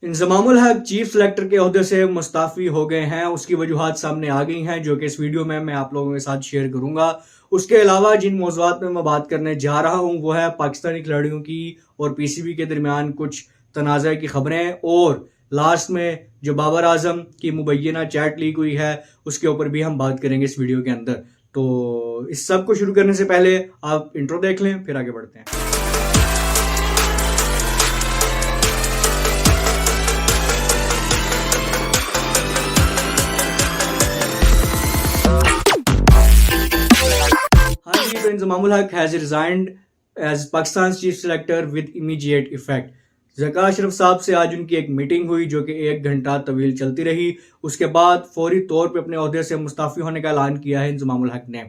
इंजमाम उल हक chief selector के ओहदे से मुस्ताफ़ी हो गए हैं। उसकी वजूहात सामने आ गई हैं जो कि इस वीडियो में मैं आप लोगों के साथ शेयर करूंगा। उसके अलावा जिन मौज़ूआत में मैं बात करने जा रहा हूं वो है पाकिस्तानी खिलाड़ियों की और पीसीबी के दरमियान कुछ तनाज़ा की खबरें, और लास्ट में जो बाबर आजम की मुबैना चैट लीक हुई है उसके ऊपर भी हम बात करेंगे इस वीडियो के अंदर। तो इस सब को शुरू करने से पहले आप इंट्रो देख लें, फिर आगे बढ़ते हैं। तो Inzamam ul Haq has resigned as Pakistan chief selector with immediate effect. Zaka Ashraf साहब से आज उनकी एक मीटिंग हुई जो कि 1 घंटा तवील चलती रही। उसके बाद फौरी तौर पे अपने ओहदे से मुस्ताफ़ी होने का ऐलान किया है इंजमाम उल हक ने।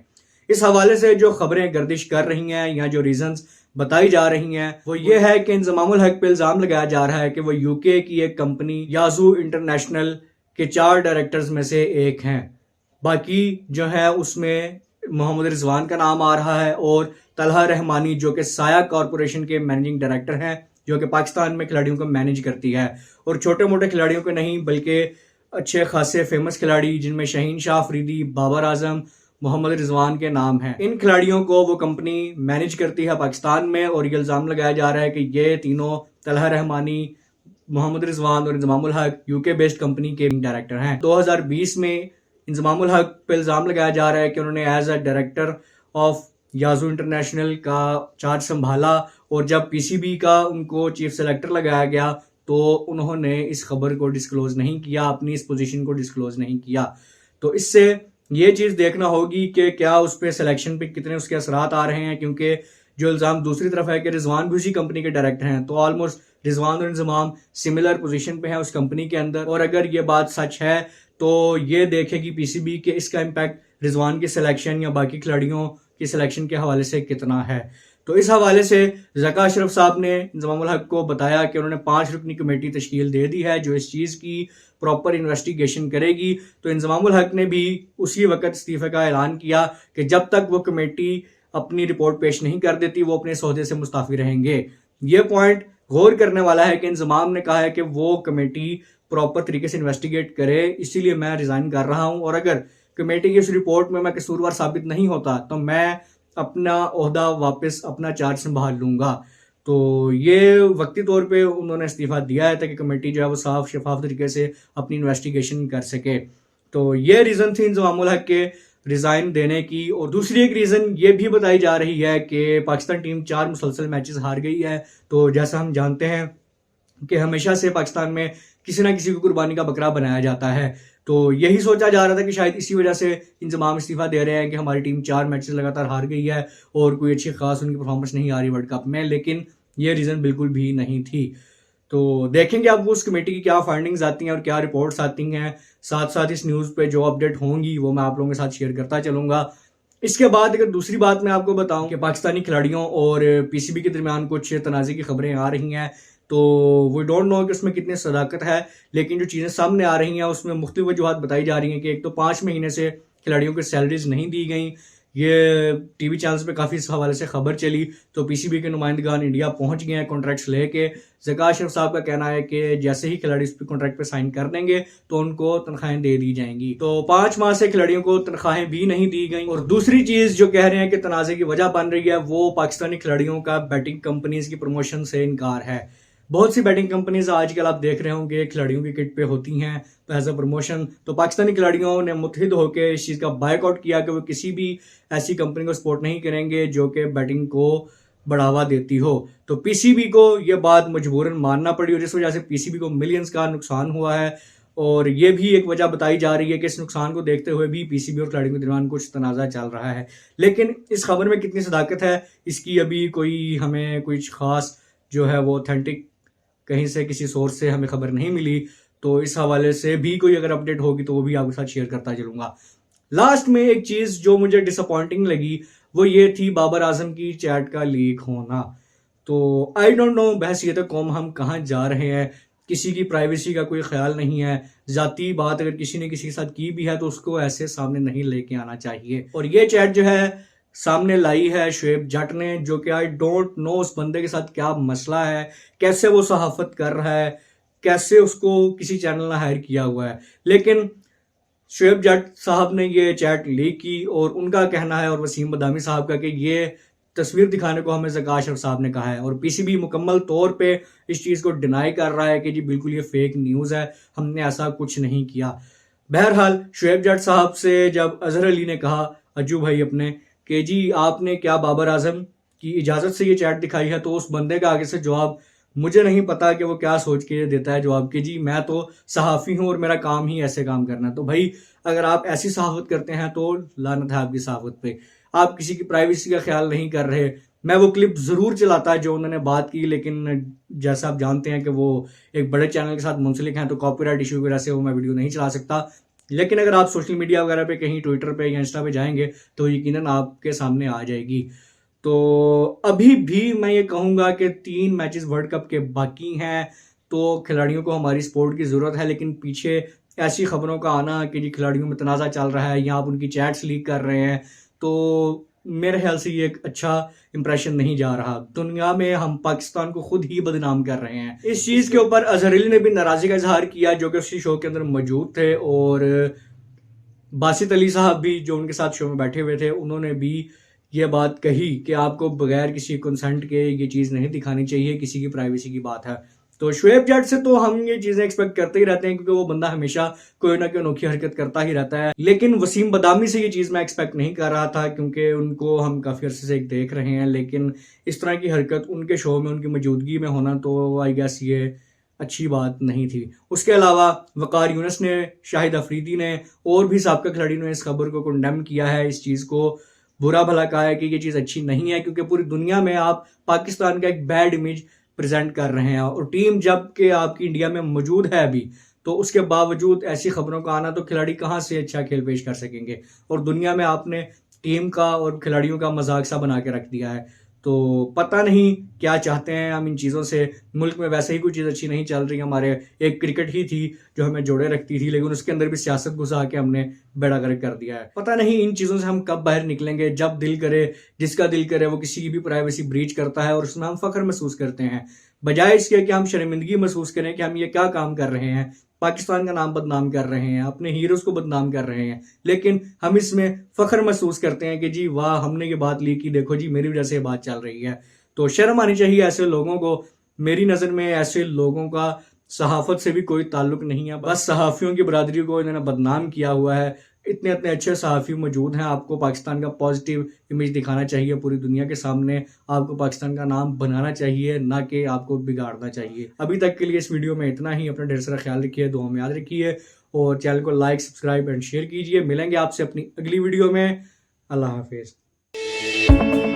इस हवाले से जो खबरें गर्दिश कर रही हैं या जो रीजंस बताई जा रही हैं वो ये है कि इंजमाम उल हक पे इल्ज़ाम लगाया जा रहा है कि वो यूके की एक कंपनी याजू इंटरनेशनल के 4 डायरेक्टर्स में से एक हैं। बाकी जो है उसमें मोहम्मद रिजवान का नाम आ रहा है और तलहा रहमानी जो कि साया कॉरपोरेशन के मैनेजिंग डायरेक्टर हैं, जो कि पाकिस्तान में खिलाड़ियों को मैनेज करती है। और छोटे मोटे खिलाड़ियों को नहीं बल्कि अच्छे खासे फेमस खिलाड़ी जिनमें शाहीन शाह अफरीदी, बाबर आजम, मोहम्मद रिजवान के नाम हैं। इन खिलाड़ियों को वो कंपनी मैनेज करती है पाकिस्तान में, और ये इल्ज़ाम लगाया जा रहा है कि ये तीनों तलहा रहमानी, मोहम्मद रिजवान और इंजमाम उल हक यूके बेस्ड कंपनी के डायरेक्टर हैं। 2020 में इंजमाम उल हक पे इल्ज़ाम लगाया जा रहा है कि उन्होंने एज अ डायरेक्टर ऑफ याजू इंटरनेशनल का चार्ज संभाला, और जब पीसीबी का उनको चीफ सेलेक्टर लगाया गया तो उन्होंने इस खबर को डिस्क्लोज नहीं किया, अपनी इस पोजीशन को डिस्क्लोज नहीं किया। तो इससे ये चीज़ देखना होगी कि क्या उस पर सिलेक्शन पे कितने उसके असरात आ रहे हैं, क्योंकि जो इल्ज़ाम दूसरी तरफ है कि रिजवान भी उसी कंपनी के डायरेक्टर हैं, तो ऑलमोस्ट रिजवान और इंजमाम सिमिलर पोजीशन पे हैं उस कंपनी के अंदर। और अगर ये बात सच है तो ये देखेगी पीसीबी के इसका इम्पैक्ट रिजवान की सिलेक्शन या बाकी खिलाड़ियों की सिलेक्शन के हवाले से कितना है। तो इस हवाले से ज़का अशरफ साहब ने इंजमाम उल हक को बताया कि उन्होंने 5 रुकनी कमेटी तश्कील दे दी है जो इस चीज़ की प्रॉपर इन्वेस्टिगेशन करेगी। तो इंजमाम उल हक ने भी उसी वक्त इस्तीफे का ऐलान किया कि जब तक वो कमेटी अपनी रिपोर्ट पेश नहीं कर देती वो अपने सौदे से मुस्ताफ़ी रहेंगे। ये पॉइंट गौर करने वाला है कि इंजमाम ने कहा है कि वो कमेटी प्रॉपर तरीके से इन्वेस्टिगेट करे, इसीलिए मैं रिज़ाइन कर रहा हूं, और अगर कमेटी की उस रिपोर्ट में मैं कसूरवार साबित नहीं होता तो मैं अपना ओहदा वापस अपना चार्ज संभाल लूँगा। तो ये वक्ती तौर पे उन्होंने इस्तीफ़ा दिया है ताकि कमेटी जो है वो साफ शफाफ तरीके से अपनी इन्वेस्टिगेशन कर सके। तो ये रीज़न थी इंजमाम उल हक के रिज़ाइन देने की। और दूसरी एक रीज़न ये भी बताई जा रही है कि पाकिस्तान टीम 4 मुसलसल मैचेस हार गई है। तो जैसा हम जानते हैं कि हमेशा से पाकिस्तान में किसी ना किसी को कुर्बानी का बकरा बनाया जाता है, तो यही सोचा जा रहा था कि शायद इसी वजह से इंजमाम इस्तीफा दे रहे हैं कि हमारी टीम 4 मैचेस लगातार हार गई है और कोई अच्छी खास उनकी परफॉर्मेंस नहीं आ रही वर्ल्ड कप में, लेकिन ये रीज़न बिल्कुल भी नहीं थी। तो देखेंगे अब उस कमेटी की क्या फाइंडिंग्स आती हैं और क्या रिपोर्ट्स आती हैं। साथ साथ इस न्यूज़ पे जो अपडेट होंगी वो मैं आप लोगों के साथ शेयर करता चलूँगा। इसके बाद अगर दूसरी बात मैं आपको बताऊं कि पाकिस्तानी खिलाड़ियों और पीसीबी के दरमियान कुछ तनाज़े की खबरें आ रही हैं, तो वो डोंट नो कि उसमें कितनी सदाकत है, लेकिन जो चीज़ें सामने आ रही हैं उसमें मुख्तलिफ वजूहात बताई जा रही हैं कि एक तो 5 महीने से खिलाड़ियों को सैलरीज नहीं दी गई। ये टीवी चैनल्स पे काफ़ी इस हवाले से खबर चली, तो पीसीबी के नुमाइंदगान इंडिया पहुंच गए हैं कॉन्ट्रैक्ट्स लेके। ज़का अशरफ साहब का कहना है कि जैसे ही खिलाड़ी इस पर कॉन्ट्रैक्ट पे साइन कर देंगे तो उनको तनख्वाहें दे दी जाएंगी। तो 5 माह से खिलाड़ियों को तनख्वाहें भी नहीं दी गई। और दूसरी चीज़ जो कह रहे हैं कि तनाज़े की वजह बन रही है वो पाकिस्तानी खिलाड़ियों का बैटिंग कंपनीज की प्रमोशन से इनकार है। बहुत सी बैटिंग कंपनीज आजकल आप देख रहे होंगे खिलाड़ियों की किट पे होती हैं तो एज अ प्रमोशन, तो पाकिस्तानी खिलाड़ियों ने मुत्तहिद होकर इस चीज़ का बायकआउट किया कि वो किसी भी ऐसी कंपनी को सपोर्ट नहीं करेंगे जो कि बैटिंग को बढ़ावा देती हो। तो पीसीबी को ये बात मजबूरन मानना पड़ी और जिस वजह से पीसीबी को मिलियंस का नुकसान हुआ है। और ये भी एक वजह बताई जा रही है कि इस नुकसान को देखते हुए भी पीसीबी और खिलाड़ियों के दरमियान कुछ तनाज़ा चल रहा है, लेकिन इस खबर में कितनी सदाकत है इसकी अभी कोई हमें कुछ खास जो है वो ऑथेंटिक कहीं से किसी सोर्स से हमें खबर नहीं मिली। तो इस हवाले से भी कोई अगर अपडेट होगी तो वो भी आपके साथ शेयर करता चलूँगा। लास्ट में एक चीज़ जो मुझे डिसअपॉइंटिंग लगी वो ये थी बाबर आजम की चैट का लीक होना। तो आई डोंट नो बहसीत कौम हम कहाँ जा रहे हैं, किसी की प्राइवेसी का कोई ख्याल नहीं है। ज़ाती बात अगर किसी ने किसी के साथ की भी है तो उसको ऐसे सामने नहीं लेके आना चाहिए। और ये चैट जो है सामने लाई है शुएब जट ने, जो कि आई डोंट नो उस बंदे के साथ क्या मसला है, कैसे वो सहाफत कर रहा है, कैसे उसको किसी चैनल ने हायर किया हुआ है। लेकिन शुएब जट साहब ने ये चैट लीक की और उनका कहना है, और वसीम बदामी साहब का, कि ये तस्वीर दिखाने को हमें ज़का अशरफ साहब ने कहा है, और पीसीबी मुकम्मल तौर पे इस चीज़ को डिनाई कर रहा है कि जी बिल्कुल ये फेक न्यूज़ है, हमने ऐसा कुछ नहीं किया। बहरहाल शुएब जट साहब से जब अजहर अली ने कहा, अज्जू भाई अपने, कि जी आपने क्या बाबर आजम की इजाज़त से ये चैट दिखाई है, तो उस बंदे का आगे से जवाब मुझे नहीं पता कि वो क्या सोच के देता है जवाब, कि जी मैं तो सहाफ़ी हूँ और मेरा काम ही ऐसे काम करना है। तो भाई अगर आप ऐसी सहाफ़त करते हैं तो लानत है आपकी सहाफ़त पे। आप किसी की प्राइवेसी का ख्याल नहीं कर रहे। मैं वो क्लिप ज़रूर चलाता है जो उन्होंने बात की, लेकिन जैसा आप जानते हैं कि वो एक बड़े चैनल के साथ मुंसलिक हैं, तो कॉपीराइट इशू की वजह से वो मैं वीडियो नहीं चला सकता। लेकिन अगर आप सोशल मीडिया वगैरह पे कहीं ट्विटर पे या इंस्टा पे जाएंगे तो यकीनन आपके सामने आ जाएगी। तो अभी भी मैं ये कहूँगा कि 3 मैचेस वर्ल्ड कप के बाकी हैं, तो खिलाड़ियों को हमारी सपोर्ट की ज़रूरत है। लेकिन पीछे ऐसी खबरों का आना कि जी खिलाड़ियों में तनाज़ा चल रहा है या आप उनकी चैट्स लीक कर रहे हैं, तो मेरे ख्याल से ये एक अच्छा इंप्रेशन नहीं जा रहा। दुनिया में हम पाकिस्तान को खुद ही बदनाम कर रहे हैं। इस चीज़ के ऊपर अजहर अली ने भी नाराज़गी का इजहार किया, जो कि उसी शो के अंदर मौजूद थे, और बासित अली साहब भी जो उनके साथ शो में बैठे हुए थे, उन्होंने भी ये बात कही कि आपको बगैर किसी कंसेंट के ये चीज़ नहीं दिखानी चाहिए, किसी की प्राइवेसी की बात है। तो शुएब जट से तो हम ये चीज़ें एक्सपेक्ट करते ही रहते हैं, क्योंकि वो बंदा हमेशा कोई ना कोई अनोखी हरकत करता ही रहता है। लेकिन वसीम बदामी से ये चीज़ मैं एक्सपेक्ट नहीं कर रहा था, क्योंकि उनको हम काफ़ी अरसे से देख रहे हैं। लेकिन इस तरह की हरकत उनके शो में उनकी मौजूदगी में होना, तो आई गेस ये अच्छी बात नहीं थी। उसके अलावा वकार यूनुस ने, शाहिद अफरीदी ने और भी साबका खिलाड़ियों ने इस खबर को कंडेम किया है, इस चीज़ को बुरा भला कहा है कि ये चीज़ अच्छी नहीं है, क्योंकि पूरी दुनिया में आप पाकिस्तान का एक बैड इमेज प्रेजेंट कर रहे हैं, और टीम जब कि आपकी इंडिया में मौजूद है अभी, तो उसके बावजूद ऐसी खबरों का आना, तो खिलाड़ी कहाँ से अच्छा खेल पेश कर सकेंगे। और दुनिया में आपने टीम का और खिलाड़ियों का मजाक सा बना के रख दिया है। तो पता नहीं क्या चाहते हैं हम इन चीज़ों से। मुल्क में वैसे ही कोई चीज़ अच्छी नहीं चल रही। हमारे एक क्रिकेट ही थी जो हमें जोड़े रखती थी, लेकिन उसके अंदर भी सियासत घुसा के हमने बेड़ा गर्क कर दिया है। पता नहीं इन चीज़ों से हम कब बाहर निकलेंगे। जब दिल करे, जिसका दिल करे, वो किसी की भी प्राइवेसी ब्रीच करता है और उसमें हम फख्र महसूस करते हैं, बजाय इसके कि हम शर्मिंदगी महसूस करें कि हम ये क्या काम कर रहे हैं, पाकिस्तान का नाम बदनाम कर रहे हैं, अपने हीरोज को बदनाम कर रहे हैं। लेकिन हम इसमें फख्र महसूस करते हैं कि जी वाह, हमने ये बात ली कि देखो जी मेरी वजह से ये बात चल रही है। तो शर्म आनी चाहिए ऐसे लोगों को। मेरी नज़र में ऐसे लोगों का सहाफ़त से भी कोई ताल्लुक नहीं है, बस सहाफ़ियों की बरादरी को इन्होंने बदनाम किया हुआ है। इतने इतने अच्छे सहाफ़ी मौजूद हैं, आपको पाकिस्तान का पॉजिटिव इमेज दिखाना चाहिए पूरी दुनिया के सामने। आपको पाकिस्तान का नाम बनाना चाहिए, ना कि आपको बिगाड़ना चाहिए। अभी तक के लिए इस वीडियो में इतना ही। अपना ढेर सारा ख्याल रखिए, दुआ में याद रखिए, और चैनल को लाइक, सब्सक्राइब एंड शेयर कीजिए। मिलेंगे आपसे अपनी अगली वीडियो में। अल्लाह हाफिज़।